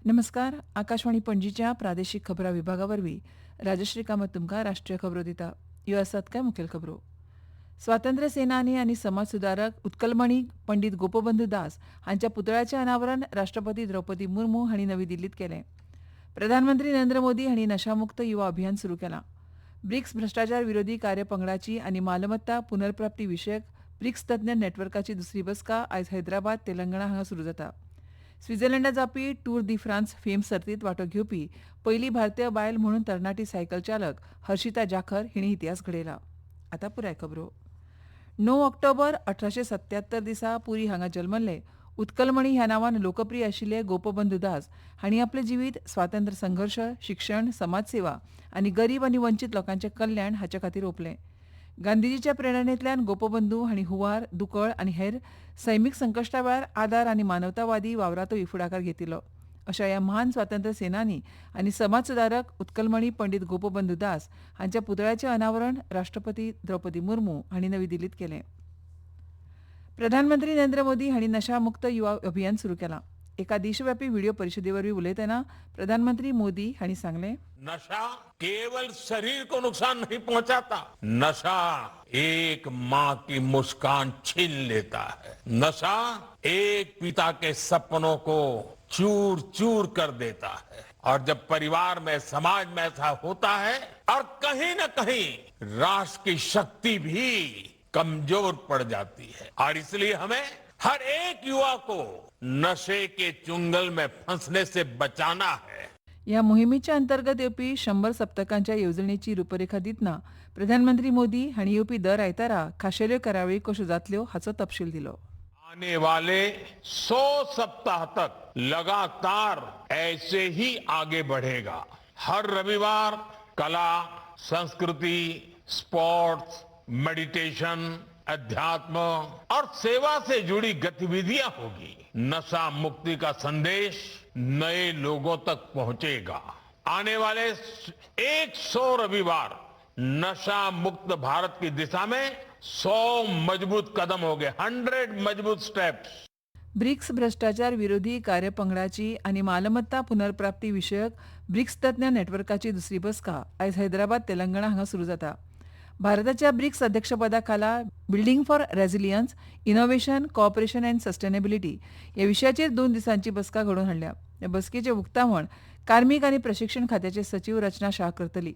नमस्कार. आकाशवाणी पणजीच्या प्रादेशीक खबरां विभागावरवीं राजश्री कामत तुमकां राष्ट्रीय खबरो दिता. ह्यो आसात कांय मुखेल खबरो. स्वातंत्र्य सेनानी आनी समाज सुदारक उत्कलमणी पंडीत गोपबंधू दास हांच्या पुतळ्याचें अनावरण राष्ट्रपती द्रौपदी मुर्मू हांणी नवी दिल्लींत केलें. प्रधानमंत्री नरेंद्र मोदी हांणी नशामुक्त युवा अभियान सुरू केलां. ब्रिक्स भ्रश्टाचार विरोधी कार्यपंगडाची आनी मालमत्ता पुनर्प्राप्ती विशयक ब्रिक्स तज्ञ नेटवर्काची दुसरी बसका आयज हैदराबाद, तेलंगणा हांगा सुरू जाता. स्वित्झर्लंडात जावपी टूर दी फ्रांस फेम सर्तींत वांटो घेवपी पयली भारतीय बायल म्हणून तरणाटी सायकल चालक हर्षिता जाखर हिणी इतिहास घडयला. आतां पुराय खबरो. 9 ऑक्टोबर 1877 दिसा पुरी हांगा जल्मल्ले उत्कलमणी ह्या नांवान लोकप्रिय आशिल्ले गोपबंधू दास हांणी आपलें जिवीत स्वातंत्र्य संघर्श, शिक्षण, समाजसेवा आनी गरीब आनी वंचीत लोकांचें कल्याण हाचे खातीर ओंपलें. गांधीजीच्या प्रेरणेंतल्यान गोपबंधू हांणी हुंवार, दुकळ आनी हेर सैमीक संकश्टा वेळार आदार आनी मानवतावादी वावरांतूय फुडाकार घेतिल्लो. अशा ह्या महान स्वातंत्र्य सेनानी आनी समाज सुदारक उत्कलमणी पंडीत गोपबंधू दास हांच्या पुतळ्याचें अनावरण राष्ट्रपती द्रौपदी मुर्मू हांणी नवी दिल्लींत केलें. प्रधानमंत्री नरेंद्र मोदी हांणी नशामुक्त युवा अभियान सुरू केलां. एका देशव्यापी व्हिडिओ परिशदेवरवीं उलयतना प्रधानमंत्री मोदी हांणी सांगलें, नशा केवल शरीर को नुकसान नहीं पहुंचाता, नशा एक माँ की मुस्कान छीन लेता है, नशा एक पिता के सपनों को चूर चूर कर देता है। और जब परिवार में, समाज में ऐसा होता है और कहीं न कहीं राष्ट्र की शक्ति भी कमजोर पड़ जाती है। और इसलिए हमें हर एक युवा को नशे के चुंगल में फंसने से बचाना है। ह्या मोहिमेच्या अंतर्गत येवपी 100 सप्तकांच्या येवजणेची रूपरेखा दितना प्रधानमंत्री मोदी हांणी येवपी दर आयतारा खाशेल्यो कार्यावळी कश्यो जातल्यो हाचो तपशील दिलो. आने वाले 100 सप्ताह तक लगातार ऐसे ही आगे बढ़ेगा। हर रविवार कला, संस्कृति, स्पोर्ट्स, मेडिटेशन, अध्यात्म और सेवा से जुड़ी गतिविधियां होगी। नशा मुक्ति का संदेश नए लोगों तक पहुंचेगा। आने वाले 100 रविवार नशा मुक्त भारत की दिशा में 100 मजबूत कदम हो गए, 100 मजबूत स्टेप्स। ब्रिक्स भ्रष्टाचार विरोधी कार्यपंगडाची आनी मालमत्ता पुनर्प्राप्ती विशयक ब्रिक्स तज्ञ नेटवर्काची दुसरी बसका आयज हैदराबाद, तेलंगणा हांगा सुरू जाता. भारताच्या ब्रिक्स अध्यक्षपदा खाला building for resilience, innovation, cooperation and sustainability ह्या विशयाचेर 2 दिसांची बसका घडोवन हाडल्या. ह्या बसकेचें उक्तावण कार्मिक आनी प्रशिक्षण खात्याचे सचिव रचना शाह करतली.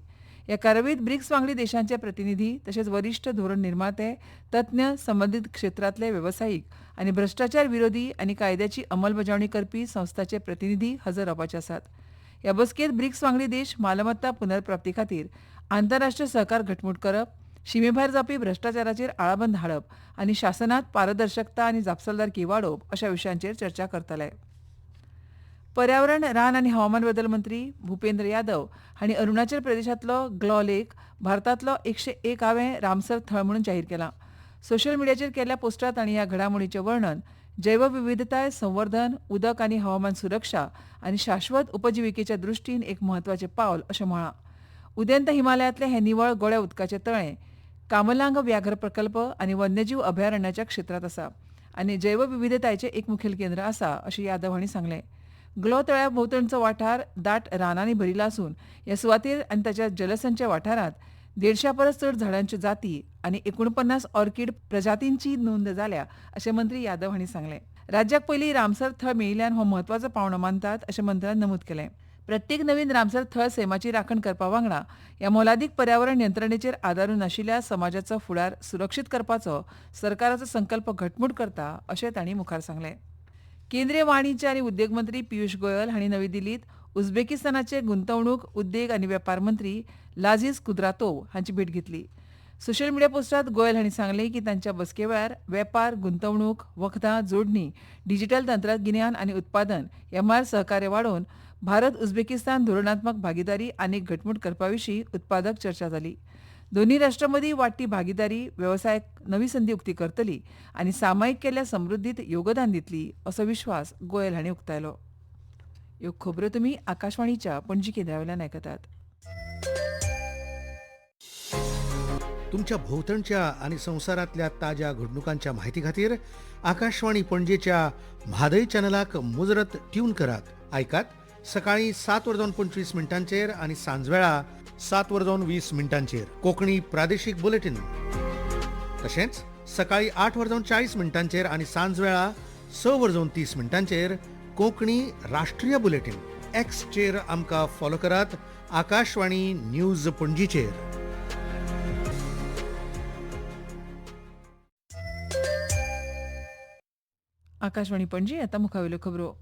ह्या कार्यावळींत ब्रिक्स वांगडी देशांचे प्रतिनिधी तशेंच वरिश्ठ धोरण निर्माते, तज्ञ, संबंदीत क्षेत्रांतले वेवसायीक आनी भ्रष्टाचार विरोधी आनी कायद्याची अंमलबजावणी करपी संस्थांचे प्रतिनिधी हजर रावपाचे आसात. ह्या बसकेंत ब्रिक्स वांगडी देश मालमत्ता पुनर्प्राप्ती खातीर आंतरराष्ट्रीय सहकार घटमूट करप, शिमेभायर जावपी भ्रष्टाचाराचेर आळाबंद हाडप आनी शासनात पारदर्शकता आनी जापसालदारकी वाडोवप अशा विशयांचेर चर्चा करतले. पर्यावरण, रान आनी हवामान बदल मंत्री भुपेंद्र यादव हांणी अरुणाचल प्रदेशांतलो ग्लो लेक भारतांतलो 101वें रामसर थळ म्हणून जाहीर केलां. सोशल मिडियाचेर केल्ल्या पोस्टांत तांणी ह्या घडामोडीचें वर्णन जैवविविधताय संवर्धन, उदक आनी हवामान सुरक्षा आनी शाश्वत उपजिविकेच्या दृश्टीन एक म्हत्वाचें पावल अशें म्हळां. उदेंत हिमालयांतले हे निवळ गोड्या उदकाचे तळे कामलांग व्याघ्र प्रकल्प आनी वन्यजीव अभयारण्याच्या क्षेत्रांत आसा आनी जैवविविधतायेचें एक मुखेल केंद्र आसा अशें यादव हांणी सांगलें. ग्लो तळ्या भोंवतणचो वाठार दाट रानांनी भरिल्लो आसून ह्या सुवातेर आनी ताच्या जलसंचय वाठारांत 150 परस चड झाडांच्यो जाती आनी 49 ऑर्कीड प्रजातींची नोंद जाल्या अशें मंत्री यादव हांणी सांगलें. राज्याक पयलीं रामसर थळ मेळिल्ल्यान हो म्हत्वाचो पावंडो मानतात अशें मंत्र्यान नमूद केलें. प्रत्येक नवीन रामसर थळ सैमाची राखण करपा वांगडा ह्या मोलादीक पर्यावरण यंत्रणेचेर आदारून आशिल्ल्या समाजाचो फुडार सुरक्षीत करपाचो सरकाराचो संकल्प घटमूट करता अशें तांणी मुखार सांगलें. केंद्रीय वाणिज्य आनी उद्देग मंत्री पियुष गोयल हांणी नवी दिल्लींत उझबेकिस्तानाचे गुंतवणूक, उद्देग आनी वेपार मंत्री लाझीज कुद्रातोव हांची भेट घेतली. सोशल मिडिया पोस्टांत गोयल हांणी सांगलें की तांच्या बसके वेळार वेपार, गुंतवणूक, वखदां, जोडणी, डिजिटल तंत्रगिन्यान आनी उत्पादन ह्या मुळार सहकार्य वाडोवन भारत उझबेकिस्तान धोरणात्मक भागीदारी आनीक घटमूट करपा विशीं उत्पादक चर्चा जाली. दोन्ही राष्ट्रां मदीं वाडटी भागीदारी वेवसायाक नवी संदी उक्ती करतली आनी सामायिक केल्ल्या समृद्धीत योगदान दितली असो विश्वास गोयल हांणी उक्तायलो. ह्यो खबरो तुमी आकाशवाणीच्या पणजी केंद्रावेल्यान आयकतात. तुमच्या भोवतणच्या आणि संसारातल्या ताज्या घडणुकांच्या माहिती खातीर आकाशवाणी पणजेच्या म्हादय चॅनलाक मुजरत ट्यून करात. ऐकात सकाळी 7:25 आणि सांजवेळा 7:20 कोकणी प्रादेशिक बुलेटिन. तशेंच सकाळी 8:40 आणि सांजवेळा 6:30 कोंकणी राष्ट्रीय बुलेटिन. एक्सचेर आमकां फॉलो करात. आकाशवाणी न्यूज पणजीचेर. आकाशवाणी पणजी आता मुखावेल्यो खबरो.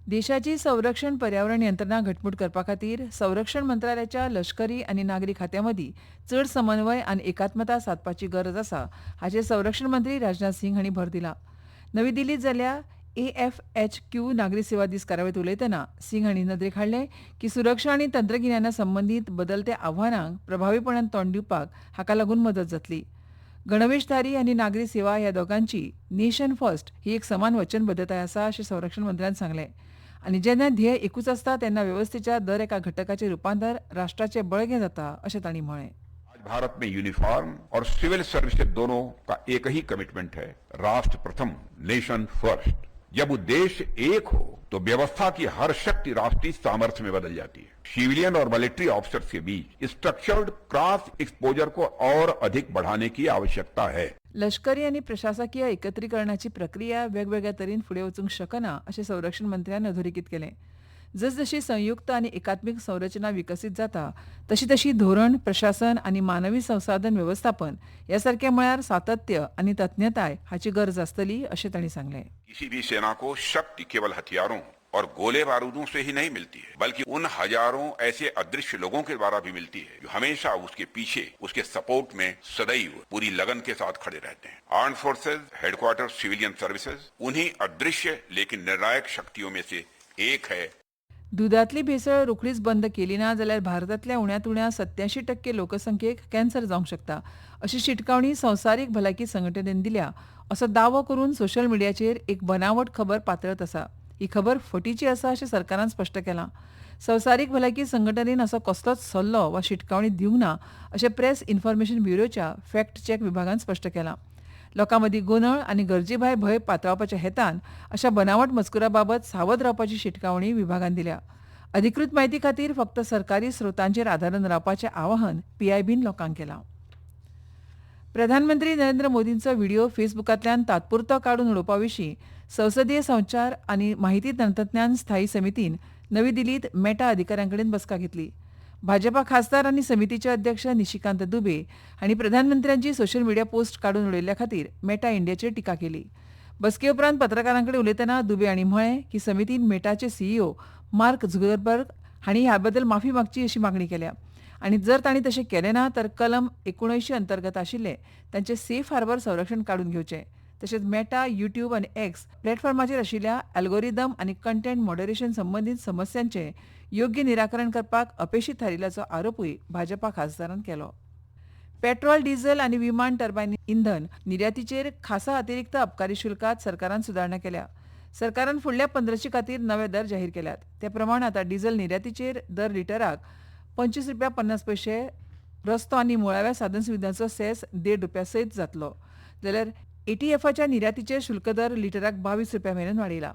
देशाची संरक्षण पर्यावरण यंत्रणा घटमूट करपा खातीर संरक्षण मंत्रालयाच्या लष्करी आनी नागरी खात्यां मदीं चड समन्वय आनी एकात्मता सादपाची गरज आसा हाचेर संरक्षण मंत्री राजनाथ सिंग हांणी भर दिला. नवी दिल्लीत जाल्ल्या AFHQ नागरी सेवा दीस कार्यावळीत उलयतना सिंग हांणी नदरेक हाडलें की सुरक्षा आनी तंत्रगिन्याना संबंदीत बदलत्या आव्हानांक प्रभावीपणान तोंड दिवपाक हाका लागून मदत जातली. गणवेशधारी आनी नागरी सेवा ह्या दोगांची नेशन फर्स्ट ही एक समान वचनबद्धताय आसा अशें संरक्षण मंत्र्यान सांगलें. आनी जेन्ना ध्येय एकूच आसता तेन्ना वेवस्थेच्या दर एका घटकाचें रुपांतर राष्ट्राचें बळगें जाता अशें तांणी म्हळें. आज भारत में यूनिफॉर्म और सिविल सर्विसेज दोनों का एक ही कमिटमेंट है, राष्ट्र प्रथम, नेशन फर्स्ट. जब उद्देश्य एक हो तो व्यवस्था की हर शक्ति राष्ट्रीय सामर्थ्य में बदल जाती है. सिविलियन और मिलिट्री ऑफिसर्स के बीच स्ट्रक्चर्ड क्रॉस एक्सपोजर को और अधिक बढ़ाने की आवश्यकता है. लष्करी आनी प्रशासकीय एकत्रीकरणाची प्रक्रिया वेगवेगळ्या तरेन फुडें वचूंक शकना अशें संरक्षण मंत्र्यान अधोरेखीत केलें. जसजशी संयुक्त आनी एकात्मीक संरचना विकसीत जाता तशी तशी धोरण, प्रशासन आनी मानवी संसाधन व्यवस्थापन ह्या सारख्या मळार सातत्य आनी तज्ञताय हाची गरज आसतली अशें तांणी सांगलें. किसी भी सेना को शक्ति केवल हथियारों और गोले बारूदों से ही नहीं मिलती है, बल्कि उन हजारों ऐसे अदृश्य लोगों के द्वारा भी मिलती है जो हमेशा उसके पीछे, उसके सपोर्ट में सदैव पूरी लगन के साथ खड़े रहते हैं. Armed forces, headquarter, civilian services उन्हीं अदृश्य लेकिन निर्णायक शक्तियों में से एक है. दुधांतली भेसळ रोखडीच बंद केली ना जाल्यार भारतांतल्या उण्यांत उण्या 87% लोकसंख्येक कॅन्सर जावंक शकता अशी शिटकावणी संवसारीक भलायकी संघटनेन दिल्या असो दावो करून सोशल मिडियाचेर एक बनावट खबर पातळत आसा. ही खबर फटीची आसा अशें सरकारान स्पश्ट केलां. संवसारीक भलायकी संघटनेन असो कसलोच सल्लो वा शिटकावणी दिवंक ना अशें प्रेस इन्फॉर्मेशन ब्युरोच्या फॅक्ट चेक विभागान स्पश्ट केलां. लोकां मदीं गोंदळ आनी गरजेभायर भंय पातळावपाच्या हेतान अशा बनावट मजकुराबाबत सावध रावपाची शिटकावणी विभागान दिल्या. अधिकृत म्हायती खातीर फक्त सरकारी स्रोतांचेर आदारून रावपाचें आवाहन PIBन लोकांक केलां. प्रधानमंत्री नरेंद्र मोदींचो व्हिडिओ फेसबुकांतल्यान तात्पुरतो काडून उडोवपा विशीं संसदीय संचार आनी माहिती तंत्रज्ञान स्थायी समितीन नवी दिल्लीत मेटा अधिकाऱ्यां कडेन बसका घेतली. भाजपा खासदार आनी समितीचे अध्यक्ष निशिकांत दुबे हांणी प्रधानमंत्र्यांची सोशल मिडिया पोस्ट काडून उडयल्ल्या खातीर मेटा इंडियाचेर टिका केली. बसके उपरांत पत्रकारां कडेन उलयतना दुबे हांणी म्हळें की समितीन मेटाचे CEO मार्क झुकरबर्ग हांणी ह्या बद्दल माफी मागची अशी मागणी केल्या आनी जर तांणी तशें केलें ना तर कलम 79 अंतर्गत आशिल्ले तांचे सेफ हार्बर संरक्षण काडून घेवचें. तशेंच मेटा, YouTube आनी X प्लॅटफॉर्माचेर आशिल्ल्या अल्गोरिदम आनी कंटेंट मॉडरेशन संबंदीत समस्यांचें योग्य निराकरण करपाक अपेशीत थारिल्ल्याचो आरोपूय भाजपा खासदारान केलो. पेट्रोल, डिझेल आनी विमान टर्बायन इंधन निर्यातीचेर खासा अतिरिक्त अबकारी शुल्कात सरकारान सुदारणा केल्या. सरकारान फुडल्या 15 खातीर नवे दर जाहीर केल्यात. ते प्रमाण आतां डिझेल निर्यातीचेर दर लिटराक ₹25.50, रस्तो आनी मुळाव्या साधनसुविधांचो सेस ₹1.5 सयत जातलो जाल्यार ATFच्या निर्यातीचेर शुल्क दर लिटराक ₹22 मेरेन वाडयला.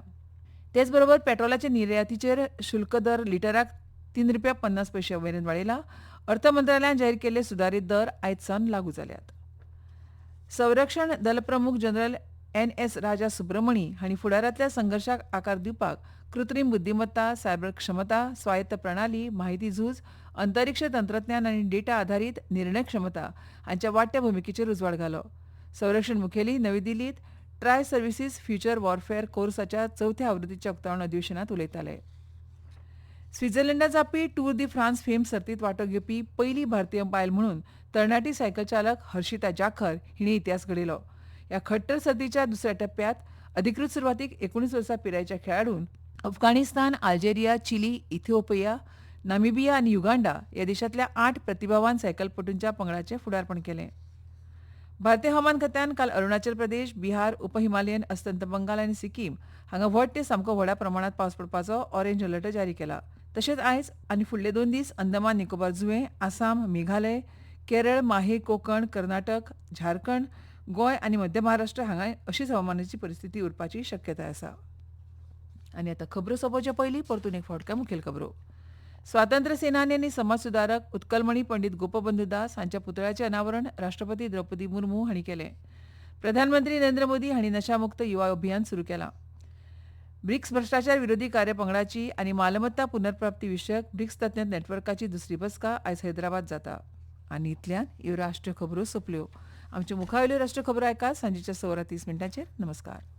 तेच बरोबर पेट्रोलाचे निर्यातीचेर शुल्क दर लिटराक ₹3.50 मेरेन वाडयला. अर्थ मंत्रालयान जाहीर केल्ले सुदारीत दर आयज सावन लागू जाल्यात. संरक्षण दल प्रमुख जनरल NS राजा सुब्रमणी हांणी फुडारांतल्या संघर्शाक आकार दिवपाक कृत्रीम बुद्धिमत्ता, सायबर क्षमता, स्वायत्त प्रणाली, माहिती झूज, अंतरिक्ष तंत्रज्ञान आनी डेटा आधारीत निर्णय क्षमता हांच्या वाडट्या भुमिकेचेर उजवाड घालो. संरक्षण मुखेली नवी दिल्लीत ट्राय सर्व्हिसीस फ्युचर वॉरफेअर कोर्साच्या 4थ्या आवृत्तीच्या उक्तावण अधिवेशनात उलयताले. स्वित्झर्लंडात जावपी टूर दी फ्रांस फेम सर्तीत वांटो घेवपी पयली भारतीय बायल म्हणून तरणाटी सायकल चालक हर्षिता जाखर हिणे इतिहास घडयलो. ह्या खट्टर सर्तीच्या दुसऱ्या टप्प्यात अधिकृत सुरवातीक 19 वर्सां पिरायेच्या खेळाडून Afghanistan, Algeria, Chile, Ethiopia, Namibia आनी युगांडा ह्या देशांतल्या 8 प्रतिभावान सायकलपटूंच्या पंगडाचें फुडारपण केलें. भारतीय हवामान खात्यान काल अरुणाचल प्रदेश, बिहार, उपहिमालयन, अस्तंत बंगाल आनी सिक्कीम हांगा व्हड ते सामको व्हड्या प्रमाणात पावस पडपाचो ऑरेंज अलर्ट जारी केला. तशेंच आयज आनी फुडले 2 दीस अंदमान निकोबार जुंवे, आसाम, मेघालय, केरळ, माहे, कोकण, कर्नाटक, झारखंड, गोंय आनी मध्य महाराष्ट्र हांगा अशीच हवामानाची परिस्थिती उरपाची शक्यताय आसा. आनी आतां खबरो सोंपोवचे पयलीं परतून एक फावट मुखेल खबरो. स्वातंत्र्य सेनानी आनी समाज सुदारक उत्कलमणी पंडीत गोपबंधू दास हांच्या पुतळ्याचें अनावरण राष्ट्रपती द्रौपदी मुर्मू हांणी केलें. प्रधानमंत्री नरेंद्र मोदी हांणी नशामुक्त युवा अभियान सुरू केलां. ब्रिक्स भ्रश्टाचार विरोधी कार्यपंगडाची आनी मालमत्ता पुनर्प्राप्ती विशयक ब्रिक्स तज्ञ नेटवर्काची दुसरी बसका आयज हैदराबाद जाता. आनी इतल्यान ह्यो राष्ट्रीय खबरो सोंपल्यो. आमच्यो मुखावेल्यो राष्ट्रीय खबरो आयकात सांजेच्या 6:30 नमस्कार.